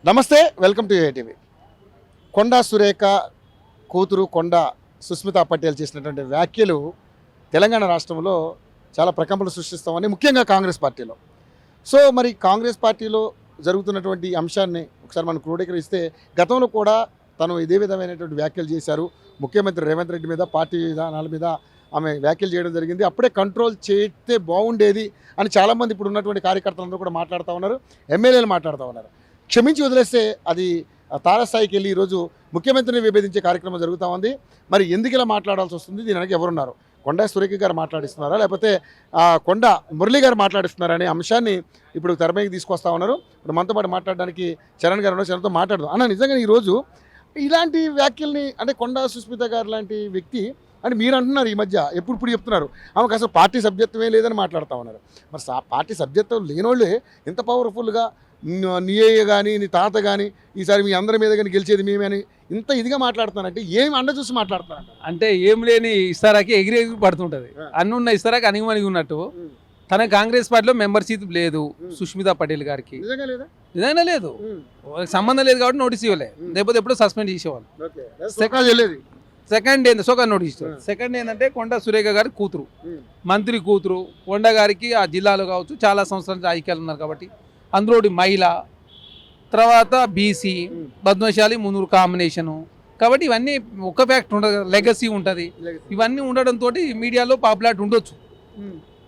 నమస్తే, welcome to ATV. Konda Surekha కూతురు కొండా సుస్మితా పటేల్ చేసినటువంటి వ్యాఖ్యలు తెలంగాణ రాష్ట్రంలో చాలా ప్రకంపనలు సృష్టిస్తామని, ముఖ్యంగా కాంగ్రెస్ పార్టీలో. సో మరి కాంగ్రెస్ పార్టీలో జరుగుతున్నటువంటి అంశాన్ని ఒకసారి మనం క్రోడీకరిస్తే, గతంలో కూడా తను ఇదే విధమైనటువంటి వ్యాఖ్యలు చేశారు. ముఖ్యమంత్రి రేవంత్ రెడ్డి మీద, పార్టీ విధానాల మీద ఆమె వ్యాఖ్యలు చేయడం జరిగింది. అప్పుడే కంట్రోల్ చేస్తే బాగుండేది అని చాలామంది ఇప్పుడు ఉన్నటువంటి కార్యకర్తలందరూ కూడా మాట్లాడుతూ ఉన్నారు, ఎమ్మెల్యేలు మాట్లాడుతూ ఉన్నారు. క్షమించి వదిలేస్తే అది తారస్థాయికి వెళ్ళి ఈరోజు ముఖ్యమంత్రిని విభేదించే కార్యక్రమం జరుగుతూ ఉంది. మరి ఎందుకు ఇలా మాట్లాడాల్సి వస్తుంది? దీని వెనక ఎవరున్నారు? కొండా సురేఖ గారు మాట్లాడిస్తున్నారా, లేకపోతే కొండా మురళి గారు మాట్లాడిస్తున్నారా అనే అంశాన్ని ఇప్పుడు తెరపైకి తీసుకొస్తా ఉన్నారు. ఇప్పుడు మనతో పాటు మాట్లాడడానికి చరణ్ గారు ఉన్నారు. చరణ్తో మాట్లాడదాం అన్న. నిజంగా ఈరోజు ఇలాంటి వ్యాఖ్యల్ని, అంటే కొండా సుస్మిత గారు లాంటి వ్యక్తి అని మీరు అంటున్నారు, ఈ మధ్య ఎప్పుడు చెప్తున్నారు ఆమెకు అసలు పార్టీ సభ్యత్వమే లేదని మాట్లాడుతూ ఉన్నారు. మరి పార్టీ సభ్యత్వం లేనోళ్ళే ఇంత పవర్ఫుల్గా నీ అయ్య కానీ నీ తాత కానీ ఈసారి మీ అందరి మీద కానీ గెలిచేది మేమే అని ఇంత ఇదిగా మాట్లాడుతున్నారంటే ఏమి అండ చూసి మాట్లాడుతున్నారు? అంటే ఏం లేని ఇస్తారాకి ఎగిరి పడుతుంటుంది. అన్నున్న ఇస్తారాకి అణిగిమణిగి ఉన్నట్టు తన కాంగ్రెస్ పార్టీలో మెంబర్షిప్ లేదు సుష్మితా పటేల్ గారికి. నిజంగా లేదు, సంబంధం లేదు కాబట్టి నోటీస్ ఇవ్వలే, లేకపోతే ఎప్పుడో సస్పెండ్ చేసేవాళ్ళు. సెకండ్ ఏంది సోకాన్ నోటీస్ ఇస్తారు. సెకండ్ ఏంటంటే కొండా సురేఖ గారి కూతురు, మంత్రి కూతురు. కొండా గారికి ఆ జిల్లాలో కావచ్చు చాలా సంవత్సరాల రాజకీయాలు ఉన్నారు కాబట్టి, అందులో మహిళ, తర్వాత బీసీ, పద్మశాలి, మున్నూరు కాంబినేషను కాబట్టి ఇవన్నీ ఒక ఫ్యాక్ట్ ఉండదు, లెగసీ ఉంటుంది. ఇవన్నీ ఉండడంతో మీడియాలో పాపులారిటీ ఉండొచ్చు.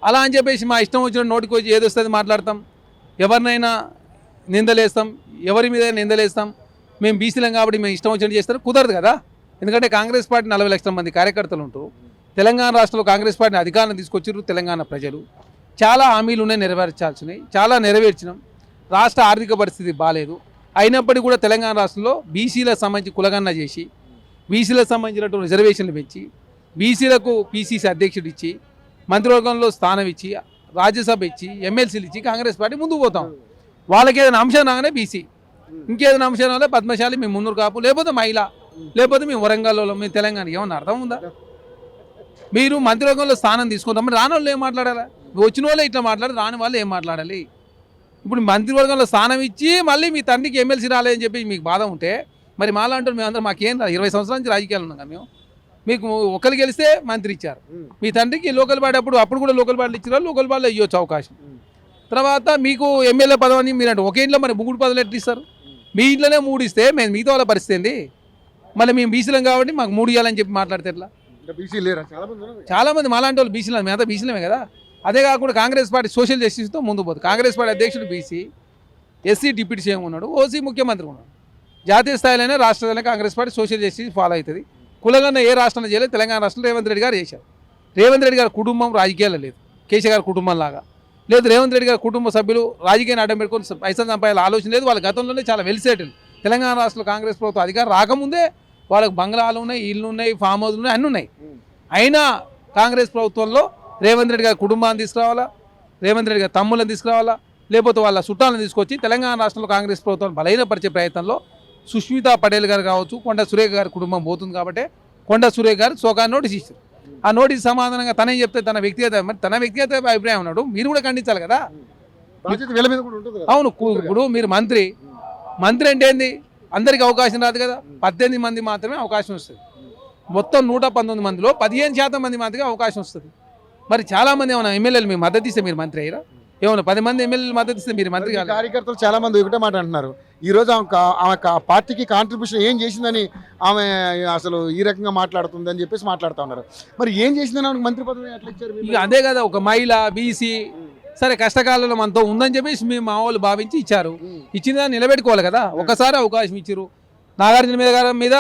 అలా అని చెప్పేసి మా ఇష్టం వచ్చిన నోటికి వచ్చి ఏది వస్తుంది మాట్లాడతాం, ఎవరినైనా నిందలేస్తాం, ఎవరి మీద నిందలేస్తాం. మేము బీసీలం కాబట్టి మేము ఇష్టం వచ్చినట్టు చేస్తారు, కుదరదు కదా. ఎందుకంటే కాంగ్రెస్ పార్టీ 40 లక్షల మంది కార్యకర్తలు ఉంటారు. తెలంగాణ రాష్ట్రంలో కాంగ్రెస్ పార్టీని అధికారం తీసుకొచ్చారు తెలంగాణ ప్రజలు. చాలా హామీలు ఉన్నాయి, నెరవేర్చాల్సినవి చాలా నెరవేర్చినాం. రాష్ట్ర ఆర్థిక పరిస్థితి బాగాలేదు, అయినప్పటికీ కూడా తెలంగాణ రాష్ట్రంలో బీసీలకు సంబంధించి కులగన్న చేసి, బీసీలకు సంబంధించినటువంటి రిజర్వేషన్లు పెంచి, బీసీలకు పీసీసీ అధ్యక్షుడు ఇచ్చి, మంత్రివర్గంలో స్థానం ఇచ్చి, రాజ్యసభ ఇచ్చి, ఎమ్మెల్సీలు ఇచ్చి కాంగ్రెస్ పార్టీ ముందుకు పోతాం. వాళ్ళకి ఏదైనా అంశం రాగానే బీసీ, ఇంకేదైనా అంశం రాగానే పద్మశాలి, మేము మున్నూరు కాపు, లేకపోతే మహిళ, లేకపోతే మేము వరంగల్లో, మేము తెలంగాణ. ఏమన్నా అర్థం ఉందా? మీరు మంత్రివర్గంలో స్థానం తీసుకుంటాం, మరి రాని వాళ్ళు ఏం మాట్లాడాలా? వచ్చిన వాళ్ళే ఇట్లా మాట్లాడాలి, రాని వాళ్ళు ఏం మాట్లాడాలి? ఇప్పుడు మంత్రివర్గంలో స్థానం ఇచ్చి మళ్ళీ మీ తండ్రికి ఎమ్మెల్సీ రాలేదని చెప్పి మీకు బాధ ఉంటే, మరి మాలా అంటారు మేమందరం మాకేం 20 సంవత్సరాల నుంచి రాజకీయాలు ఉన్నాం. మేము మీకు ఒకరు గెలిస్తే మంత్రి ఇచ్చారు, మీ తండ్రికి లోకల్ బాడీ అప్పుడు కూడా లోకల్ బాడీలు ఇచ్చారు, లోకల్ బాడీలో ఇవ్వచ్చు అవకాశం. తర్వాత మీకు ఎమ్మెల్యే పదవి మీరు అంటే ఒక ఇంట్లో మరి 3 పదవులు ఎట్లా ఇస్తారు? మీ ఇంట్లోనే 3 ఇస్తే మేము మిగతా వాళ్ళ పరిస్థితి ఏంది? మళ్ళీ మేము బీసీలం కాబట్టి మాకు 3 ఇవ్వాలని చెప్పి మాట్లాడితే ఎట్లా? చాలామంది మాలాంటి వాళ్ళు బీసీలు, మేమంతా బీసీలమే కదా. అదే కాకుండా కాంగ్రెస్ పార్టీ సోషల్ జస్టిస్తో ముందు పోతుంది. కాంగ్రెస్ పార్టీ అధ్యక్షుడు బీసీ, ఎస్సీ డిప్యూటీ సీఎం ఉన్నాడు, ఓసీ ముఖ్యమంత్రి ఉన్నాడు. జాతీయ స్థాయిలోనే రాష్ట్ర స్థాయిలో Congress party social justice follow అవుతుంది. కులగన్న ఏ రాష్ట్రంలో చేయలేదు, తెలంగాణ రాష్ట్రంలో రేవంత్ రెడ్డి గారు చేశారు. రేవంత్ రెడ్డి గారి కుటుంబం రాజకీయాల్లో లేదు, కేసీఆర్ గారి కుటుంబం లాగా లేదు. రేవంత్ రెడ్డి గారి కుటుంబ సభ్యులు రాజకీయాన్ని అడ్డం పెట్టుకొని పైసలు సంపాదాల ఆలోచన లేదు. వాళ్ళ గతంలోనే చాలా వెల్ సెటిల్. తెలంగాణ రాష్ట్రంలో కాంగ్రెస్ ప్రభుత్వం అధికారం రాకముందే వాళ్ళకి బంగ్లాలు ఉన్నాయి, ఇళ్ళు ఉన్నాయి, ఫామ్ హౌస్లు ఉన్నాయి, అన్నీ ఉన్నాయి. అయినా కాంగ్రెస్ ప్రభుత్వంలో రేవంత్ రెడ్డి గారి కుటుంబాన్ని తీసుకురావాలా, రేవంత్ రెడ్డి గారి తమ్ముళ్ళని తీసుకురావాలా, లేకపోతే వాళ్ళ చుట్టాలను తీసుకొచ్చి తెలంగాణ రాష్ట్రంలో కాంగ్రెస్ ప్రభుత్వాన్ని బలహీనపరిచే ప్రయత్నంలో సుష్మితా పటేల్ గారు కావచ్చు, కొండా సురేఖ గారి కుటుంబం పోతుంది. కాబట్టి కొండా సురేఖ గారు సోకాన్ని నోటీస్ ఇచ్చారు. ఆ నోటీస్ సమాధానంగా తనే చెప్తే తన వ్యక్తిగత అభిప్రాయం ఉన్నాడు, మీరు కూడా ఖండించాలి కదా. అవును, ఇప్పుడు మీరు మంత్రి అంటే ఏంది? అందరికీ అవకాశం రాదు కదా. 18 మంది మాత్రమే అవకాశం వస్తుంది. మొత్తం 119 మందిలో 15% మంది మాత్రమే అవకాశం వస్తుంది. మరి చాలామంది ఏమైనా ఎమ్మెల్యేలు మీరు మద్దతు ఇస్తే మీరు మంత్రి అయ్యారా? ఏమన్నా 10 మంది ఎమ్మెల్యేలు మద్దతు ఇస్తే మీరు మంత్రి కాదు. కార్యకర్తలు చాలా మంది ఒకటే మాట అంటున్నారు, ఈరోజు ఆమె పార్టీకి కాంట్రిబ్యూషన్ ఏం చేసిందని ఆమె అసలు ఈ రకంగా మాట్లాడుతుందని చెప్పేసి మాట్లాడుతూ ఉన్నారు. మరి ఏం చేసిందని ఆమెకు మంత్రి పదవి ఎట్లా ఇచ్చారు? ఇక అదే కదా, ఒక మహిళ, బీసీ, సరే కష్టకాలంలో మనతో ఉందని చెప్పేసి మేము మా వాళ్ళు భావించి ఇచ్చారు. ఇచ్చిన దాన్ని నిలబెట్టుకోవాలి కదా. ఒకసారి అవకాశం ఇచ్చారు. నాగార్జున మీద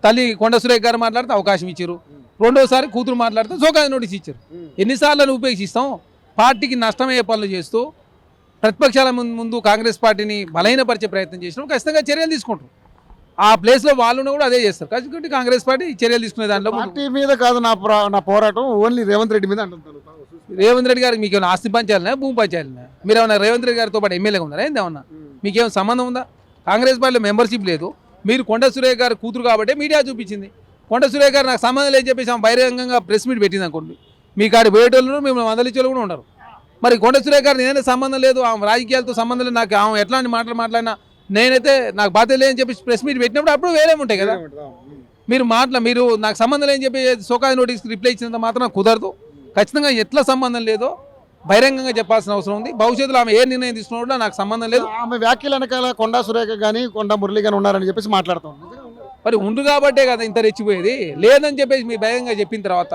తల్లి కొండా సురేఖ గారు మాట్లాడితే అవకాశం ఇచ్చారు, రెండోసారి కూతురు మాట్లాడితే సోకాయ నోటీస్ ఇచ్చారు. ఎన్నిసార్లు ఉపయోగిస్తాం? పార్టీకి నష్టమయ్యే పనులు చేస్తూ ప్రతిపక్షాల ముందు కాంగ్రెస్ పార్టీని బలహీనపరిచే ప్రయత్నం చేసినప్పుడు ఖచ్చితంగా చర్యలు తీసుకుంటారు. ఆ ప్లేస్లో వాళ్ళు కూడా అదే చేస్తారు. కాబట్టి కాంగ్రెస్ పార్టీ చర్యలు తీసుకునే దాంట్లో పార్టీ మీద కాదు నా పోరాటం, ఓన్లీ రేవంత్ రెడ్డి మీద అంటున్నారు. రేవంత్ రెడ్డి గారికి మీకు ఏమైనా ఆస్తి పంచాలన్నా, భూమి పంచాలన్నా? మీరు ఏమన్నా రేవంత్ రెడ్డి గారితో పాటు ఎమ్మెల్యేగా ఉన్నారా? ఏందేమన్నా మీకేమైనా సంబంధం ఉందా? కాంగ్రెస్ పార్టీలో మెంబర్షిప్ లేదు. మీరు కొండా సురేఖ గారు కూతురు కాబట్టి మీడియా చూపించింది. కొండా సురేఖ గారు నాకు సంబంధం లేదని చెప్పేసి ఆమె బహిరంగంగా ప్రెస్ మీట్ పెట్టింది అనుకోండి, మీ కాడి పోయేటోళ్ళు మేము మందలించే కూడా ఉండరు. మరి కొండా సురేఖ గారు నేనే సంబంధం లేదు, ఆమె రాజకీయాలతో సంబంధం లేదు, నాకు ఆమె ఎట్లాంటి మాటలు మాట్లాడినా నేనైతే నాకు బాధ్యత లేదని చెప్పి ప్రెస్ మీట్ పెట్టినప్పుడు అప్పుడు వేరే ఉంటాయి కదా. మీరు నాకు సంబంధం లేని చెప్పి సోకాజ్ నోటీస్కి రిప్లై ఇచ్చినంత మాత్రం కుదరదు. ఖచ్చితంగా ఎట్లా సంబంధం లేదో బహిరంగంగా చెప్పాల్సిన అవసరం ఉంది. భవిష్యత్తులో ఆమె ఏ నిర్ణయం తీసుకున్నా నాకు సంబంధం లేదు. ఆమె వ్యాఖ్యలు వెనకాల కొండా సురేఖ కానీ కొండా మురళి కానీ ఉన్నారని చెప్పేసి మాట్లాడుతాం. మరి ఉండు కాబట్టే కదా ఇంత రెచ్చిపోయేది. లేదని చెప్పేసి మీ బహిరంగంగా చెప్పిన తర్వాత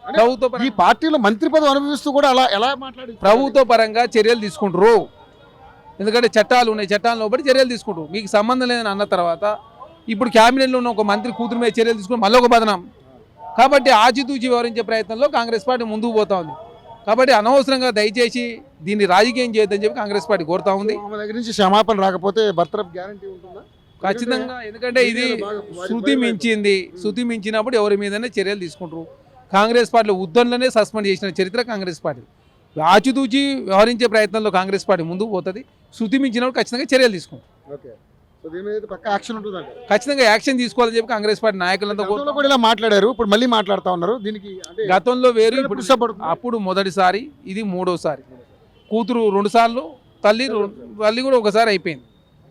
ప్రభుత్వ ఈ పార్టీలో మంత్రి పదవి అనుభవిస్తూ కూడా అలా ఎలా మాట్లాడి ప్రభుత్వ పరంగా చర్యలు తీసుకుంటారు. ఎందుకంటే చట్టాలు ఉన్నాయి, చట్టాలను లోబడి చర్యలు తీసుకుంటారు. మీకు సంబంధం లేదని అన్న తర్వాత ఇప్పుడు క్యాబినెట్లో ఉన్న ఒక మంత్రి కూతురు మీద చర్యలు తీసుకుని మళ్ళీ ఒక బదనాం. కాబట్టి ఆచితూచి వివరించే ప్రయత్నంలో కాంగ్రెస్ పార్టీ ముందుకు పోతా ఉంది. కాబట్టి అనవసరంగా దయచేసి దీన్ని రాజకీయం చేయొద్దని చెప్పి కాంగ్రెస్ పార్టీ కోరుతా ఉంది. ఆమె దగ్గర నుంచి క్షమాపణ రాకపోతే బర్తరఫ్ గ్యారంటీ ఉంటుందా? ఖచ్చితంగా. ఎందుకంటే ఇది శృతి మించింది. శృతి మించినప్పుడు ఎవరి మీదనే చర్యలు తీసుకుంటారు. కాంగ్రెస్ పార్టీలో ఉద్దంలోనే సస్పెండ్ చేసిన చరిత్ర కాంగ్రెస్ పార్టీ. ఆచితూచి వ్యవహరించే ప్రయత్నంలో కాంగ్రెస్ పార్టీ ముందుకు పోతుంది. శృతి మించినప్పుడు ఖచ్చితంగా చర్యలు తీసుకుంటారు. ఖచ్చితంగా యాక్షన్ తీసుకోవాలని చెప్పి కాంగ్రెస్ పార్టీ నాయకులంతా ఇలా మాట్లాడారు. ఇప్పుడు మళ్ళీ మాట్లాడుతూ ఉన్నారు. దీనికి గతంలో వేరు, ఇప్పుడు అప్పుడు మొదటిసారి, ఇది మూడోసారి. కూతురు 2 సార్లు, తల్లి కూడా ఒకసారి అయిపోయింది.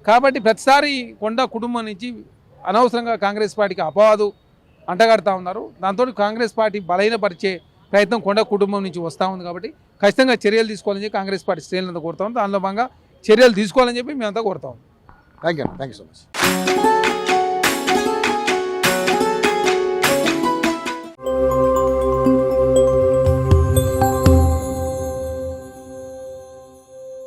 కాబట్టి ప్రతిసారి కొండా కుటుంబం నుంచి అనవసరంగా కాంగ్రెస్ పార్టీకి అపవాదు అంటగడతా ఉన్నారు. దాంతో కాంగ్రెస్ పార్టీ బలహీనపరిచే ప్రయత్నం కొండా కుటుంబం నుంచి వస్తూ ఉంది. కాబట్టి ఖచ్చితంగా చర్యలు తీసుకోవాలని చెప్పి కాంగ్రెస్ పార్టీ శ్రేణులంతా కోరుతా ఉంది. దానిలో భాగంగా చర్యలు తీసుకోవాలని చెప్పి మేమంతా కోరుతా ఉన్నాం. Thank you so much.